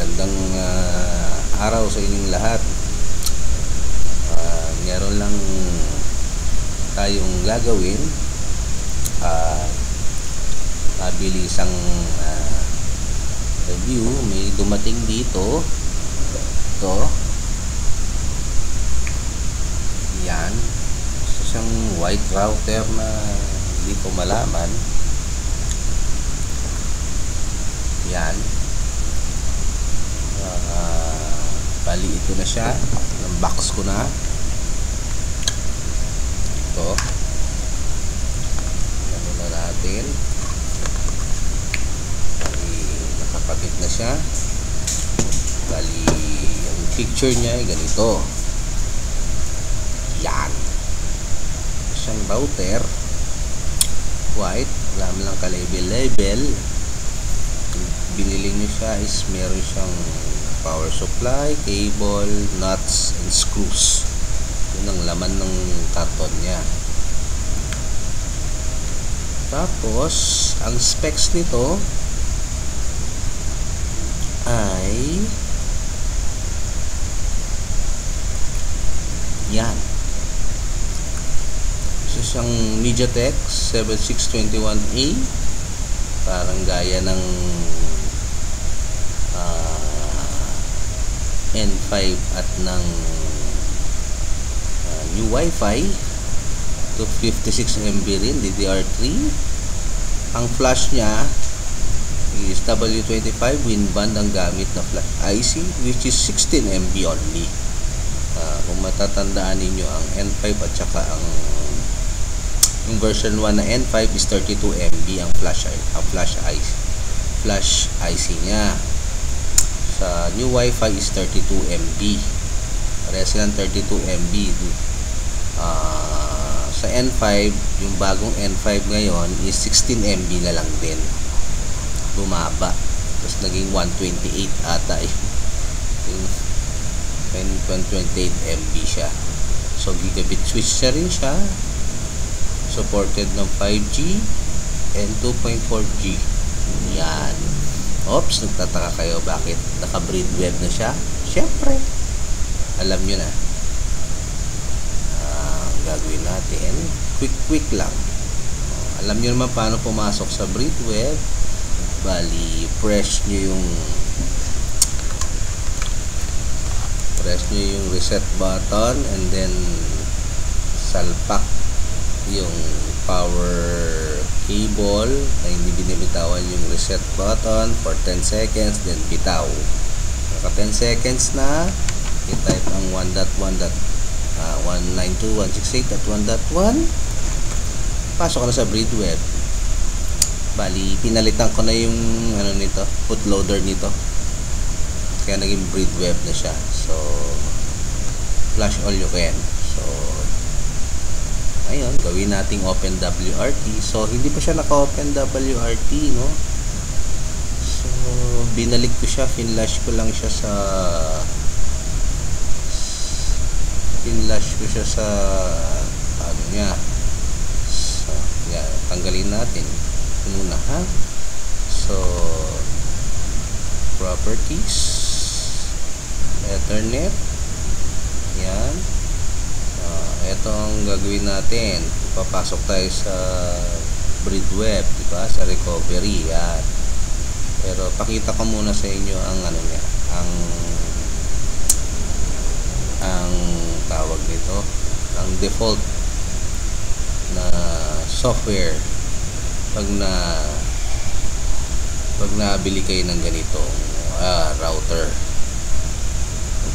Magandang araw sa inyong lahat. Meron lang tayong gagawin. Mabilisang review. May dumating dito. Ito. Yan. Isang white router na hindi ko malaman. Yan. Bali ito na siya. Unbox ko na. Ito. Ano na natin. Bali nakakabit na siya. Bali ang picture niya ay ganito. Yan. Isang router. White. Wala mo lang ka-label. Binili nyo siya is meron siyang power supply, cable, nuts, and screws. Yun ang laman ng karton niya. Tapos ang specs nito ay yan. Isa siyang MediaTek 7621A, parang gaya ng N5 at ng new Wi-Fi. 256 MB rin, DDR3. Ang flash niya is W25 WinBand ang gamit na flash IC, which is 16 MB only. Kung matatandaan ninyo, ang N5 at saka yung version 1 na N5 is 32 MB ang flash IC niya. Sa new Wi-Fi is 32 MB. Parehas silang 32 MB. Sa N5, yung bagong N5 ngayon is 16 MB na lang din. Bumaba. Tapos naging 128 ata yung 128 MB siya. So gigabit switch na rin siya. Supported ng 5G and 2.4G. Yan. Oops, nagtataka kayo bakit naka-breed web na siya. Siyempre, alam nyo na. Gagawin natin, quick lang. Alam nyo naman paano pumasok sa breed web. Bali, press nyo yung reset button and then salpak yung power cable na hindi binibitawan yung reset button for 10 seconds, then bitaw. Naka 10 seconds na, i-type ang 192.168.1.1, pasok ka na sa breed web. Bali, pinalitan ko na yung nito, bootloader nito, kaya naging breed web na siya. So flash all you can. So ayun, gawin nating OpenWRT. So hindi pa siya naka-open WRT, no? So binalik ko siya, finlash ko lang siya sa ano niya. So yan, tanggalin natin ito muna, ha? So properties, Ethernet, yan. Ito ang gagawin natin. Papasok tayo sa breed web, diba? Sa recovery, yan. Pero pakita ko muna sa inyo ang ano niya, ang tawag nito, ang default na software pag nabili kayo ng ganitong router.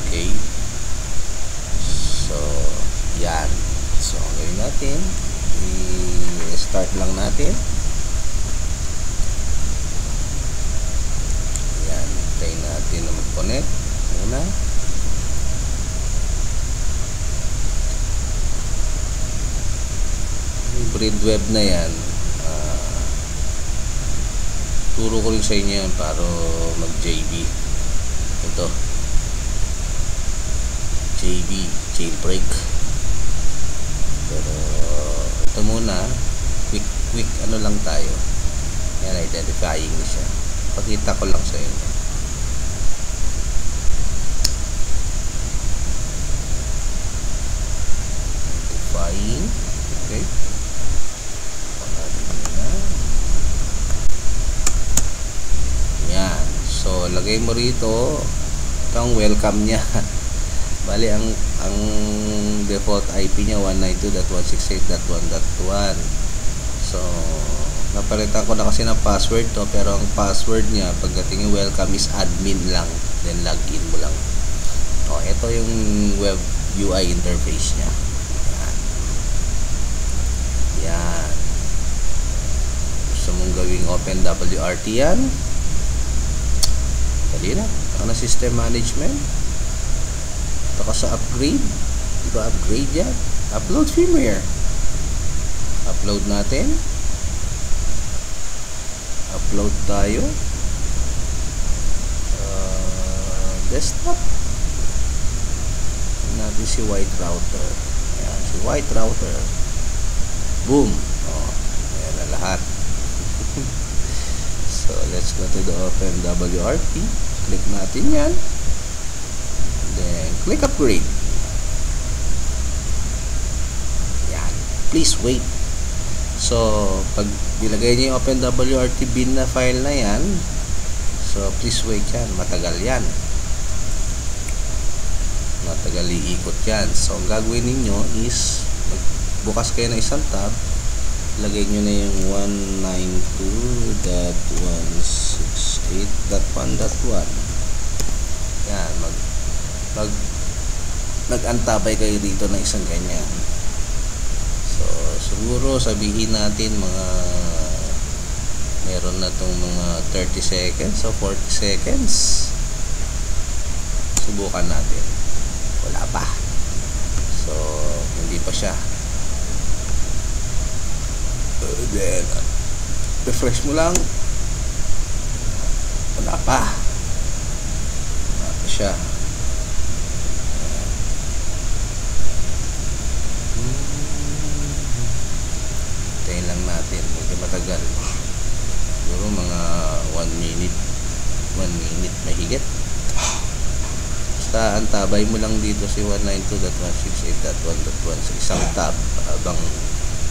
Okay, so yan. So gawin natin, i-start lang natin. Yan, tayo natin na mag-connect muna. Yung breed web na yan, turo ko rin sa inyo yan para mag JB. Ito JB, jailbreak. Pero ito muna, quick ano lang tayo. Yan, identifying siya. Pakita ko lang sa inyo. define. Okay. Yan. So, lagay mo rito itong welcome niya. Bali, ang default IP niya 192.168.1.1. So, napalitan ko na kasi ng password to, pero ang password niya pagdating yung welcome is admin lang, then login mo lang. O, ito yung web UI interface niya. Yan. Yan. Gusto mong gawing OpenWRT yan? Dali na. Ito na system management. Ito ka sa upgrade. Di ba upgrade yan? Upload firmware. Upload natin. Upload tayo. Desktop. Natin si white router. Ayan, si white router. Boom. Oh, ayan na lahat. So, let's go to the OpenWRT. Click natin yan. Then, click upgrade. Yan. Please wait. So, pag nilagay niyo yung OpenWRT bin na file na yan, so, please wait yan. Matagal yan. Matagal iikot yan. So, ang gagawin ninyo is, bukas kayo ng isang tab, lagay nyo na yung 192.168.1.1. Yan, nag-antabay kayo dito ng isang ganyan. So, siguro sabihin natin mga meron na tong mga 30 seconds o 40 seconds. Subukan natin. Wala pa. So, hindi pa siya. Then, refresh mo lang. Wala pa. Wala pa siya. Tayin lang natin. Medyo matagal. Siguro mga 1 minute. 1 minute mahigit. Basta antabay mo lang dito si 192.168.1.1 sa isang tab habang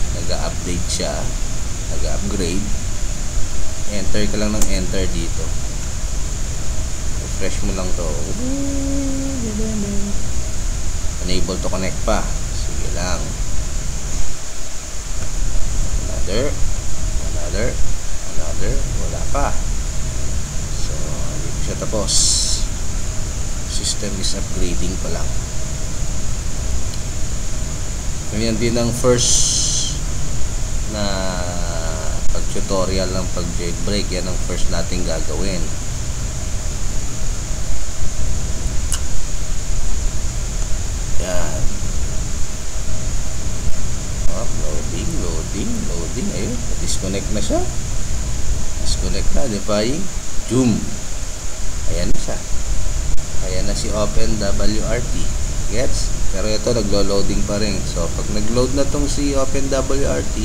nag-update siya, nag-upgrade. Enter ka lang ng enter dito. Refresh mo lang to. Unable to connect pa. Sige lang. Another. Wala pa. So, hindi pa siya tapos. System is upgrading pa lang. Ganyan din ang first na pag-tutorial ng pag-jailbreak. Yan ang first nating gagawin. Yan. Loading. Ayun, disconnect na siya. Disconnect na, defying. Zoom. Ayan na siya. Ayan na si OpenWRT. Gets? Pero ito naglo-loading pa rin. So, pag nag-load na tong si OpenWRT,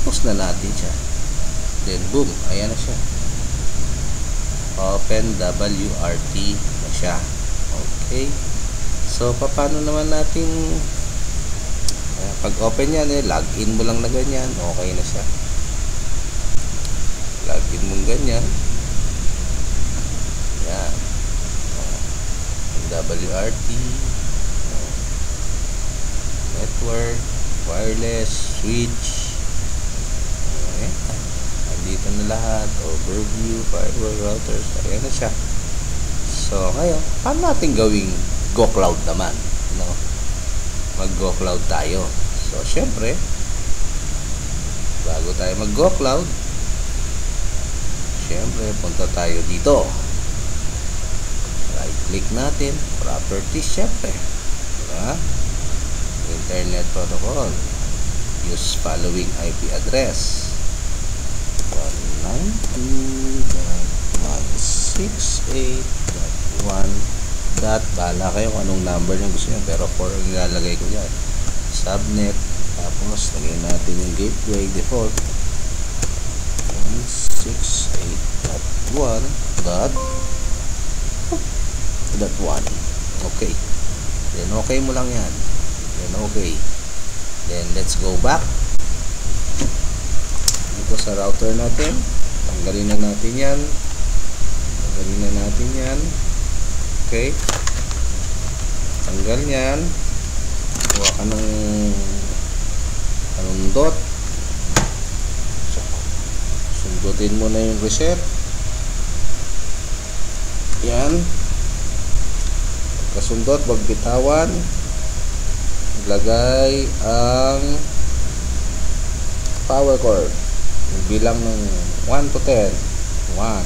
post na natin siya. Then, boom. Ayan na siya. OpenWRT na siya. Okay. So, paano naman natin pag open yan, login mo lang na ganyan. Okay na siya. Login mo ganyan. Yan. WRT. Network, wireless, switch. Okay. Andito na lahat. Overview, firewall, routers. Ayan na siya. So, ngayon, paano natin gawing Go Cloud naman? No? Mag-Go Cloud tayo. So, syempre, bago tayo mag-Go Cloud, syempre, punta tayo dito. Right-click natin. Properties, syempre. Diba? Internet protocol. Use following IP address. 192.168.1. Bahala kayo kung anong number yung gusto nyo. Pero 4 ang nilalagay ko dyan. Subnet. Tapos, lagyan natin yung gateway default. 168.1.1. Okay. Then, okay mo lang yan. Then, okay. Then let's go back dito sa router natin. Tanggalin na natin yan. Okay, tanggal yan. Kuha ka ng panundot, sundutin mo na yung reset. Yan, pagkasundot, wag bitawan. Maglagay ang power cord, bilang ng 1 to 10. 1,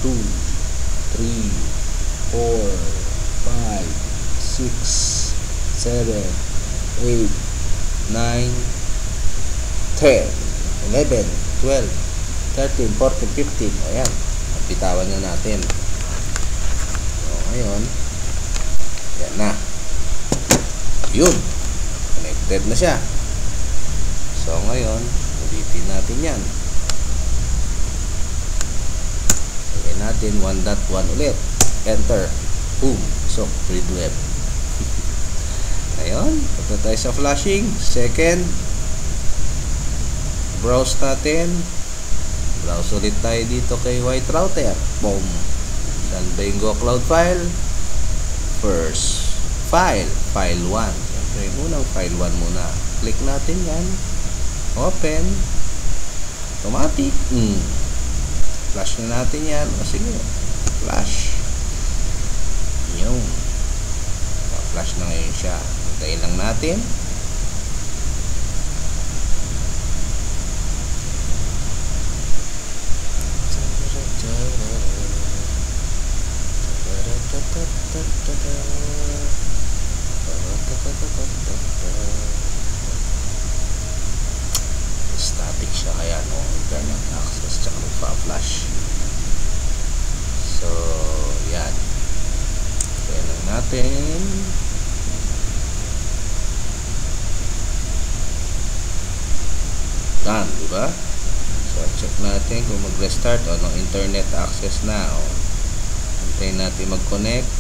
2, 3, 4, 5, 6, 7, 8, 9, 10, 11, 12, 13, 14, 15. Ayan, bitawan na natin. So ngayon, yan na, yun, connected na siya. So ngayon, ulitin natin yan. Lagyan natin 1.1 ulit, enter, boom. So read web. Ngayon, punta tayo sa flashing. Second, browse natin. Browse ulit tayo dito kay white router. Boom. Saan ba yung GoCloud file? First file, file 1. Siyempre, yung unang file 1 muna. Click natin yan. Open. Automatic. Flash na natin yan. O sige, flash. Yung flash na ngayon siya. Hintayin lang natin. Static siya, kaya no internet access tsaka magpa-flash. So yan, kaya lang natin. Done, diba? So check natin kung mag-restart o no internet access na. Hintayin natin mag-connect.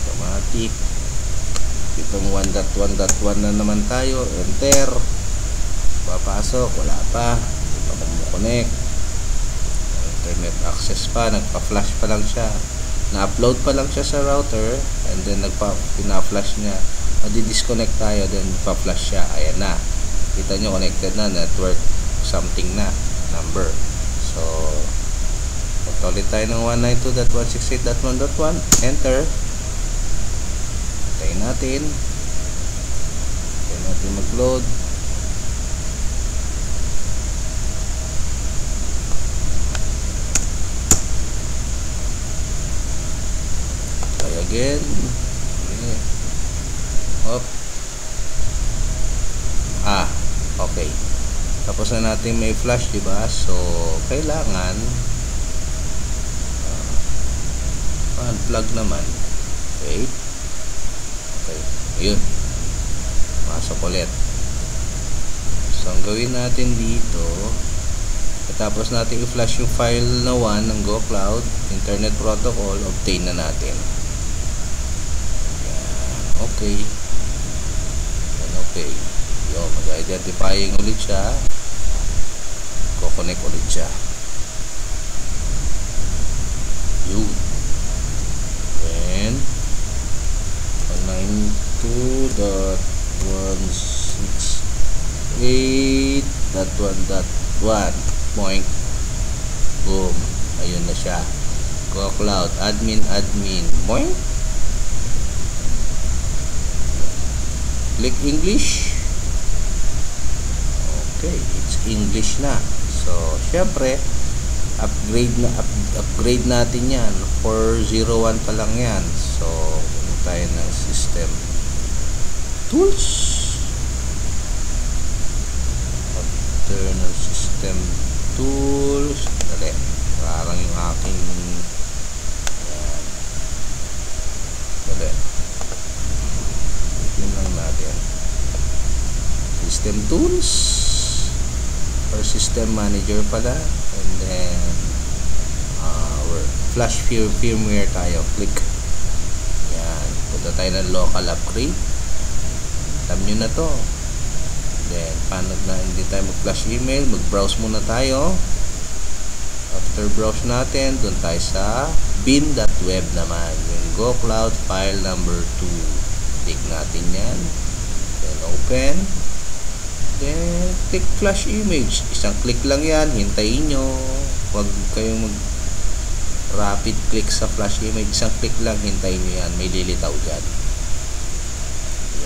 Automatic. Itong 1.1.1 na naman tayo. Enter. Papasok, wala pa. Hindi pa kumukonect. Internet access pa, nagpa-flash pa lang siya. Na-upload pa lang siya sa router, and then pina-flash niya. Madi-disconnect tayo, then pa-flash siya. Ayan na. Kita nyo, connected na, network something na number. So punta ulit tayo ng 192.168.1.1. Enter. Hintayin natin mag-load. Try again. Okay. Tapos na natin may flash, diba? So kailangan unplug naman. Okay. Ayun, pasok ulit. So ang gawin natin dito, tapos natin i-flash yung file na 1 ng GoCloud Internet Protocol, obtain na natin. Yan. Okay. Yun, mag-identifying ulit siya, ko-connect ulit siya. Yun. And 192.168.1.1 point. Boom. Ayun na siya. GoCloud admin point. Click English. Okay, it's English na. So syempre upgrade natin yan. 401 pa lang yan. So punta tayo ng system tools, internal system tools. Dali, parang yung aking yan. Dali, yun lang natin. System tools or system manager pala, and then flash firmware tayo. Click yan, punta tayo ng local upgrade. Alam nyo na to. Then paano na hindi tayo mag-flash email, mag-browse muna tayo. After browse natin, doon tayo sa bin.web naman, yung Go Cloud file number 2. Click natin yan, then open, then click flash image. Isang click lang yan, hintayin nyo, huwag kayong mag rapid click sa flash image. Isang click lang, hintayin nyo yan, may lilitaw dyan.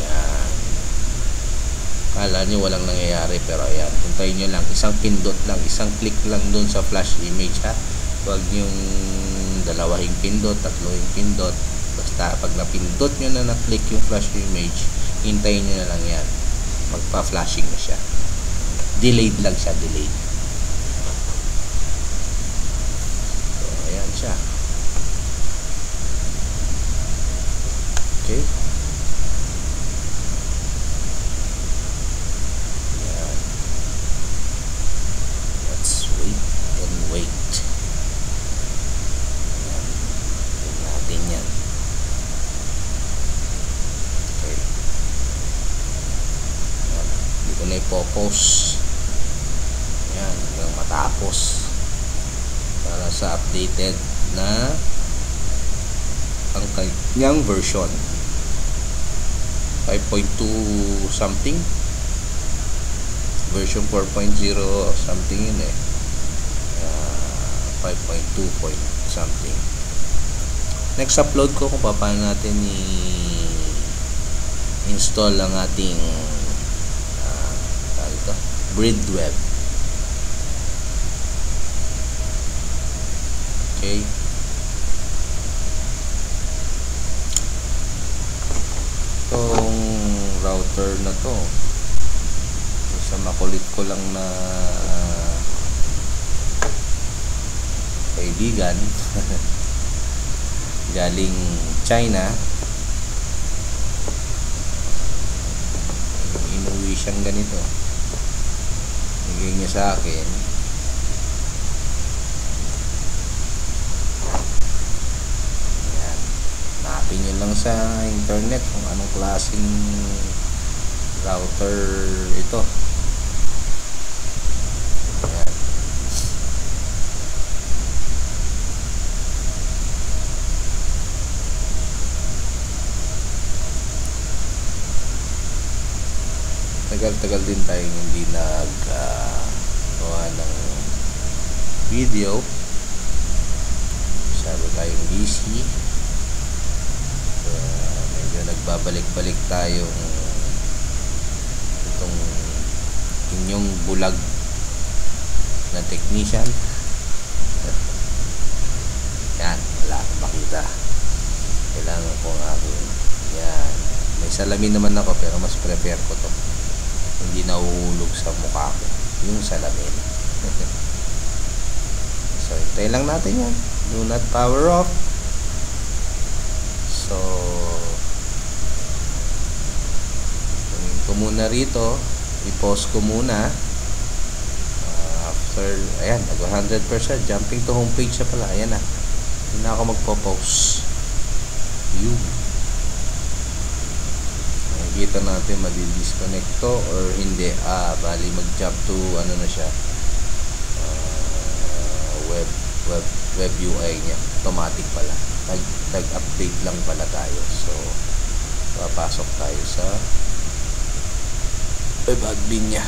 Yan, kala nyo walang nangyayari, pero ayan, hintayin nyo lang, isang pindot lang, isang click lang dun sa flash image, ha. Huwag yung dalawahing pindot, tatlohing pindot. Basta pag napindot nyo na na-click yung flash image, hintayin nyo na lang yan, magpa-flashing na siya. Delayed lang siya, delayed. So ayan siya. Okay. Wait. Ayan. Tignan natin yan. Okay. Ayan. Hindi ko na ipopost. Ayan. Hanggang matapos. Para sa updated na ang kanyang version. 5.2 something. Version 4.0 something yun eh. 5.2 point something. Next upload ko kung paano natin i-install ang ating Bridweb. Okay. Itong router na to, sa makulit ko lang na kaibigan galing China, inuwi siyang ganito, bigay niya sa akin. Ayan, hanapin nyo lang sa internet kung anong klaseng router ito. Tagal-tagal din tayong hindi nag-gawa ng video. Masyado tayong busy. Medyo nagbabalik-balik tayong itong inyong bulag na technician. Yan, wala akong makita. Kailangan ko ng aking yan. May salamin naman ako pero mas prefer ko to. Hindi nahuhulog sa mukha ko yung salamin. So hintay lang natin yan. Do not power off. So tingin ko muna rito, i-pause ko muna. After, ayan, nag 100%, jumping to homepage siya pala. Ayan na, hindi na ako magpo-pause. Yun, kita natin madi-disconnect to or hindi. Bali mag-jump to ano na siya, web UI niya, automatic pala. Nag-update lang pala tayo. So papasok tayo sa web admin niya.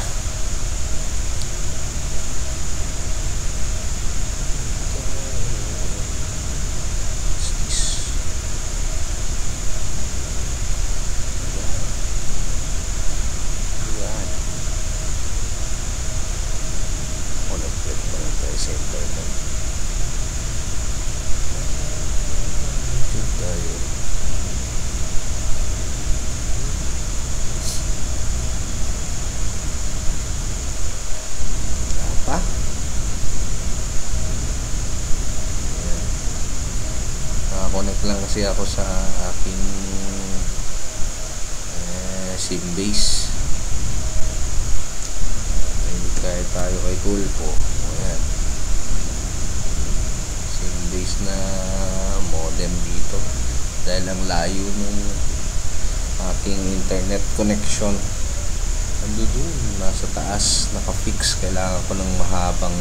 Connect lang kasi ako sa aking SIM base. Kahit tayo kay Tulpo. Ayan, SIM base na modem dito. dahil ang layo ng aking internet connection. Ando doon, nasa taas, nakafix. Kailangan ko ng mahabang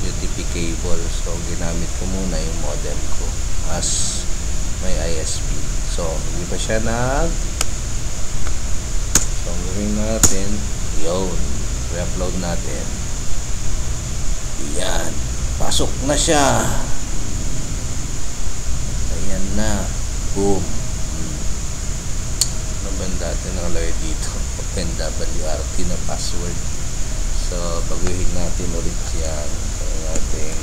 UTP cable. So, ginamit ko muna yung modem ko as may ISP. So, hindi pa siya so, gawin natin, yun, re-upload natin. Yan, pasok na siya. Ayan na, boom. Ano ba dati nakalagay dito? OpenWRT na password. So, baguhin natin ulit yan. Ang ating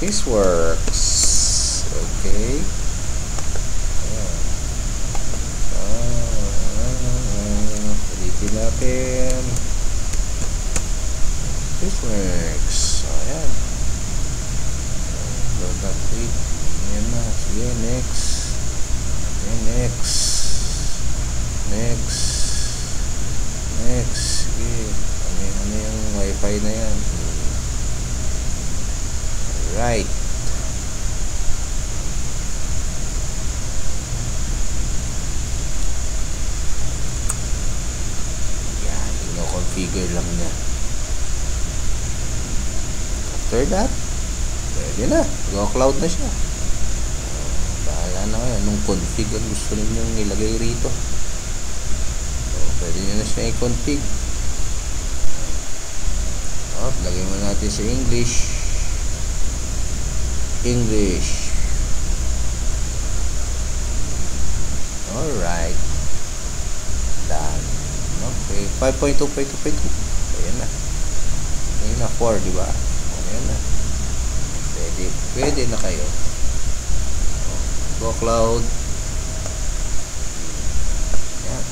Caseworks. Okay. Ulitin natin. Caseworks. So, ayan. Load up quick. Ayan na. Sige, next. Okay, next. Next. Sige. Ano yung wifi na yan? Right. Yan. Ino-configure lang niya. After that, pwede na. Go cloud na siya. Bahala na kayo. Anong config ang gusto ninyong ilagay rito? Pwede nyo na siya i-config. Lagay mo natin sa English. Alright. Done. Okay. 5.2.2.2. Ayan na. Ayan na. 4, diba? Ayan na. Pwede na kayo. Go cloud. Ayan.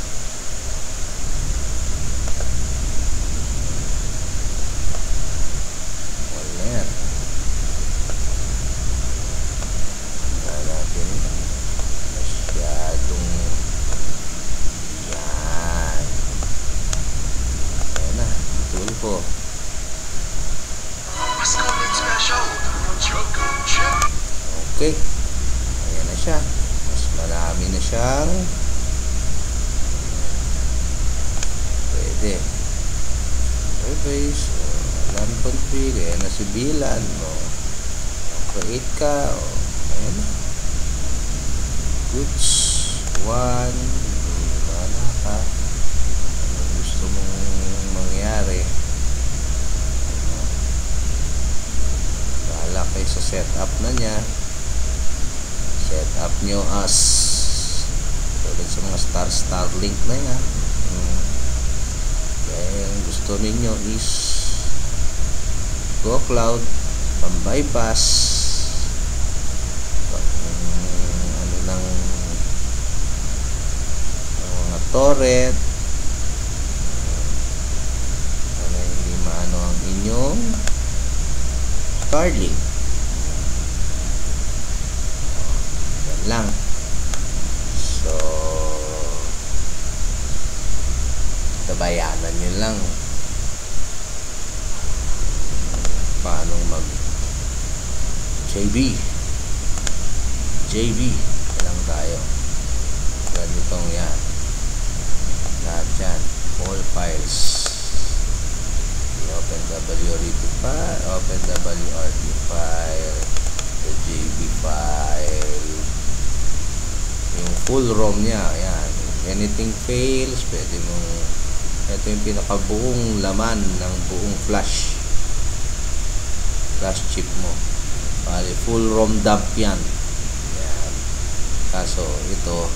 Okay. Ayan na siya. Mas marami na siyang pwede. Surveys. LAN config. Ayan na si VLAN. Create ka. Ayan na. Goods. 1. Mana ka. Ano gusto mong mangyari? Bahala kayo sa setup na niya. Setup nyo as tulad sa mga Starlink na yan. Kaya ang gusto ninyo is go cloud, pang-bypass, ano ng mga torrent, ano hindi maano ang inyong Starlink. Lang. So, tabayanan nyo lang paano mag JB lang tayo. Ganitong yan. Lahat yan. All files. OpenWRT file, the JB file, yung full ROM niya. Ayan. Anything fails, pwede mong, ito yung pinakabuong laman ng buong flash chip mo. Bali, full ROM dump yan. Ayan. Kaso ito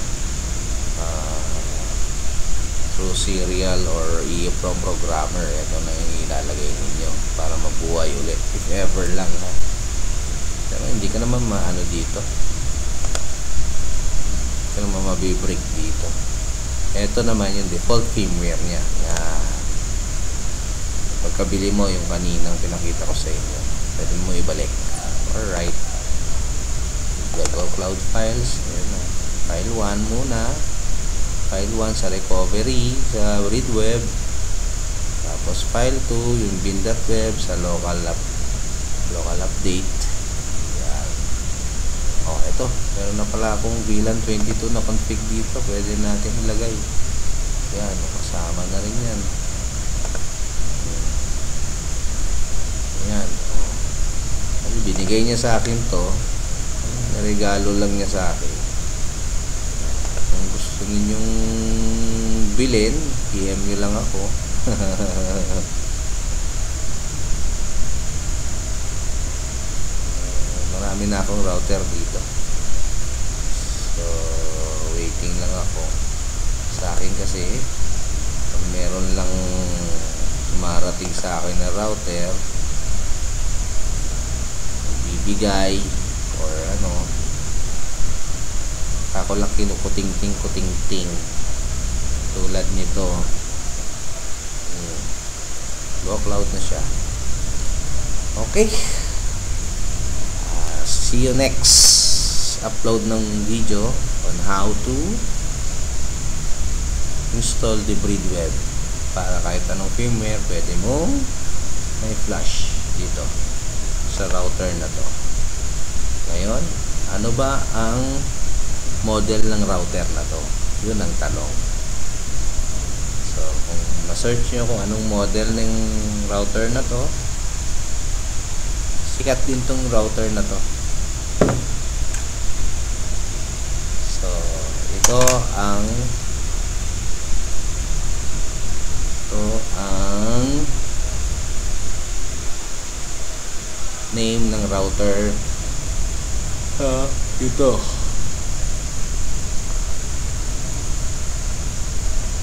through serial or EEPROM programmer, ito na yung ilalagay ninyo para mabuhay ulit if ever lang, ha. Pero hindi ka naman maano dito, hindi ka naman mabibreak dito. Ito naman yung default firmware nya. Pagkabili mo yung kaninang pinakita ko sa inyo, pwede mo ibalik. Alright, go cloud files. Ayan na. File 1 muna, file 1 sa recovery sa read web, tapos file 2 yung bin.web sa local update. Yan. Oh, ito. Meron na pala akong VLAN 22 na config dito. Pwede natin ilagay. Yan, kasama na rin yan. Yan. Kasi binigay niya sa akin to. Regalo lang niya sa akin. Kung gusto ninyong bilhin, PM nyo lang ako. Marami na akong router dito. So, waiting lang ako. Sa akin kasi, pag meron lang marating sa akin na router, bibigay or ano, ako lang kinukuting-ting tulad nito. Low cloud na siya. Okay, see you next upload ng video on how to install the BreedWeb para kahit anong firmware pwede mong may flash dito sa router na to. Ngayon, ano ba ang model ng router na to? Yun ang tanong. So, kung ma-search nyo kung anong model ng router na to, sikat din tong router na to. So, ito ang name ng router. Ito.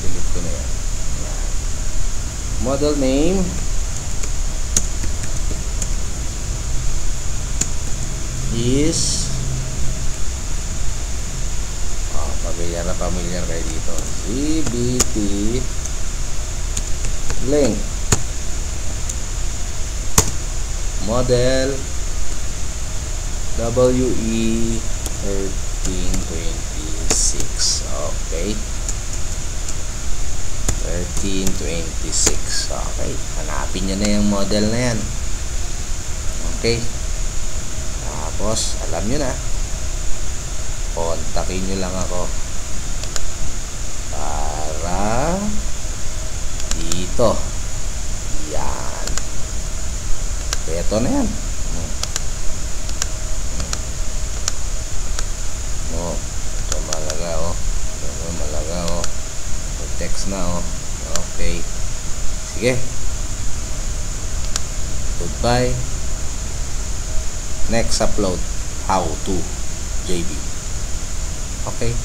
Delete ko na yan. Model name is pamilyar kayo dito. CBT Link. Model WE1326. Okay. 1326. Okay. Hanapin nyo na yung model na yan. Okay. Tapos, alam nyo na. Kontakin nyo lang ako. Para dito. Yan. Ito na yan. Oh, ito malaga oh. Ito malaga oh. Text na oh. Okay. Sige. Goodbye. Next upload, how to JB. Okay.